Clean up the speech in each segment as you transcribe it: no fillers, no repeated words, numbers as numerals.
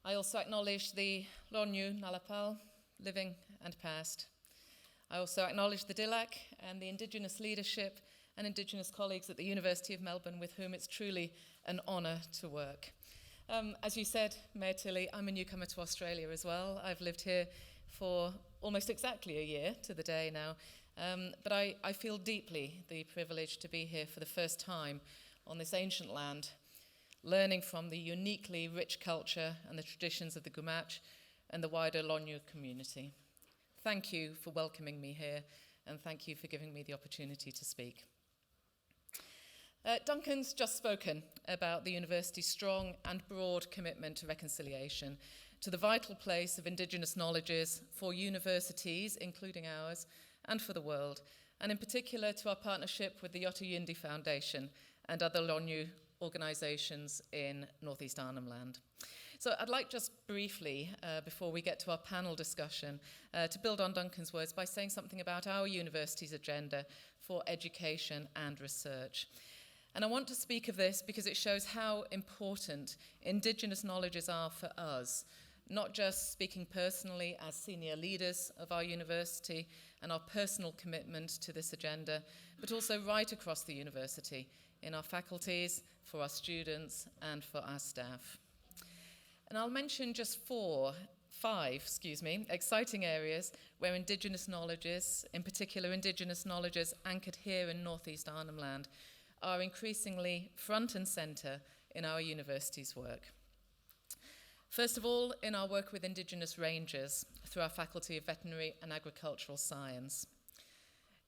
I also acknowledge the Lonyu Nalapal, living and past. I also acknowledge the Dilak and the Indigenous leadership and Indigenous colleagues at the University of Melbourne with whom it's truly an honour to work. As you said, Mayor Tilley, I'm a newcomer to Australia as well. I've lived here for almost exactly a year to the day now, but I feel deeply the privilege to be here for the first time on this ancient land, learning from the uniquely rich culture and the traditions of the Gumatj and the wider Lonyu community. Thank you for welcoming me here, and thank you for giving me the opportunity to speak. Duncan's just spoken about the university's strong and broad commitment to reconciliation, to the vital place of Indigenous knowledges for universities, including ours, and for the world, and in particular to our partnership with the Yothu Yindi Foundation and other Lonyu organisations in Northeast Arnhem Land. So I'd like just briefly, before we get to our panel discussion, to build on Duncan's words by saying something about our university's agenda for education and research. And I want to speak of this because it shows how important Indigenous knowledges are for us, not just speaking personally as senior leaders of our university and our personal commitment to this agenda, but also right across the university, in our faculties, for our students, and for our staff. And I'll mention just five exciting areas where Indigenous knowledges, in particular Indigenous knowledges anchored here in Northeast Arnhem Land, are increasingly front and centre in our university's work. First of all, in our work with Indigenous rangers through our Faculty of Veterinary and Agricultural Science.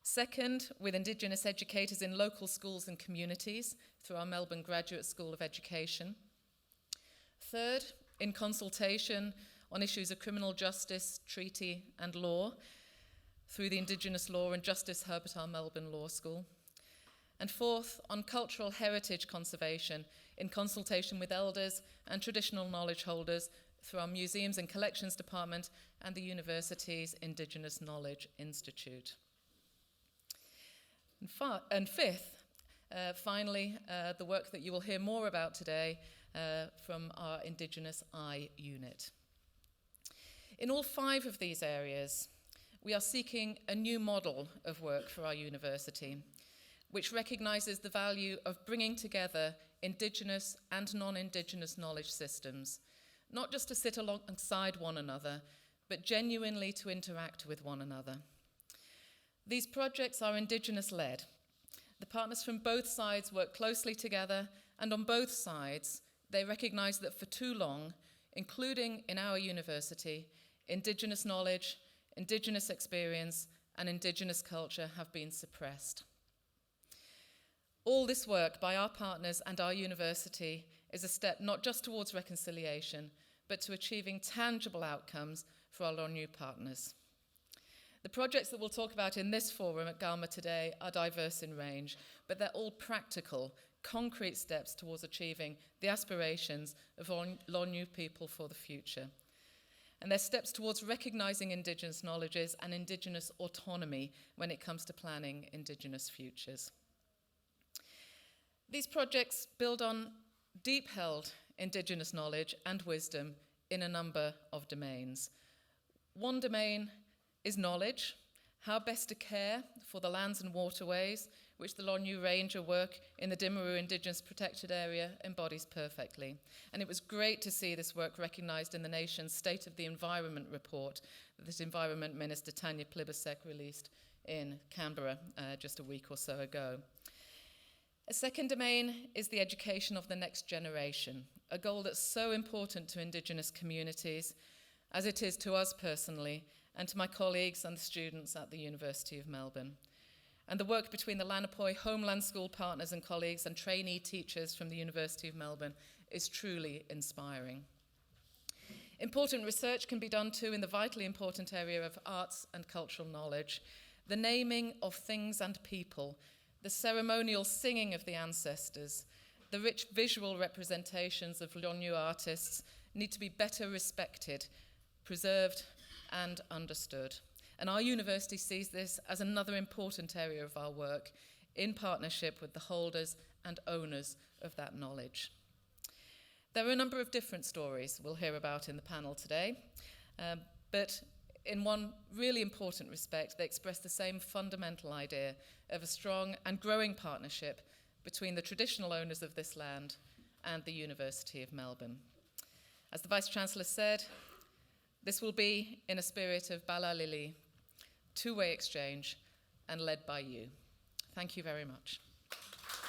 Second, with Indigenous educators in local schools and communities through our Melbourne Graduate School of Education. Third, in consultation on issues of criminal justice, treaty and law through the Indigenous Law and Justice Hub at our Melbourne Law School. And fourth, on cultural heritage conservation in consultation with elders and traditional knowledge holders through our Museums and Collections Department and the university's Indigenous Knowledge Institute. And fifth, finally, the work that you will hear more about today from our Indigenous Eye unit. In all five of these areas, we are seeking a new model of work for our university, which recognises the value of bringing together Indigenous and non-Indigenous knowledge systems, not just to sit alongside one another, but genuinely to interact with one another. These projects are Indigenous-led. The partners from both sides work closely together, and on both sides, they recognise that for too long, including in our university, Indigenous knowledge, Indigenous experience, and Indigenous culture have been suppressed. All this work by our partners and our university is a step not just towards reconciliation, but to achieving tangible outcomes for our Lonyu partners. The projects that we'll talk about in this forum at Garma today are diverse in range, but they're all practical, concrete steps towards achieving the aspirations of Lonyu people for the future. And they're steps towards recognising Indigenous knowledges and Indigenous autonomy when it comes to planning Indigenous futures. These projects build on deep-held Indigenous knowledge and wisdom in a number of domains. One domain is knowledge, how best to care for the lands and waterways, which the Lonyu Ranger work in the Dimaroo Indigenous Protected Area embodies perfectly. And it was great to see this work recognised in the nation's State of the Environment report that Environment Minister Tanya Plibersek released in Canberra just a week or so ago. A second domain is the education of the next generation, a goal that's so important to Indigenous communities, as it is to us personally, and to my colleagues and the students at the University of Melbourne. And the work between the Lanapoi Homeland School partners and colleagues and trainee teachers from the University of Melbourne is truly inspiring. Important research can be done too in the vitally important area of arts and cultural knowledge, the naming of things and people, the ceremonial singing of the ancestors, the rich visual representations of Lonyu artists need to be better respected, preserved, and understood. And our university sees this as another important area of our work in partnership with the holders and owners of that knowledge. There are a number of different stories we'll hear about in the panel today, but in one really important respect, they express the same fundamental idea of a strong and growing partnership between the traditional owners of this land and the University of Melbourne. As the Vice-Chancellor said, this will be in a spirit of Bala Lili, two-way exchange, and led by you. Thank you very much.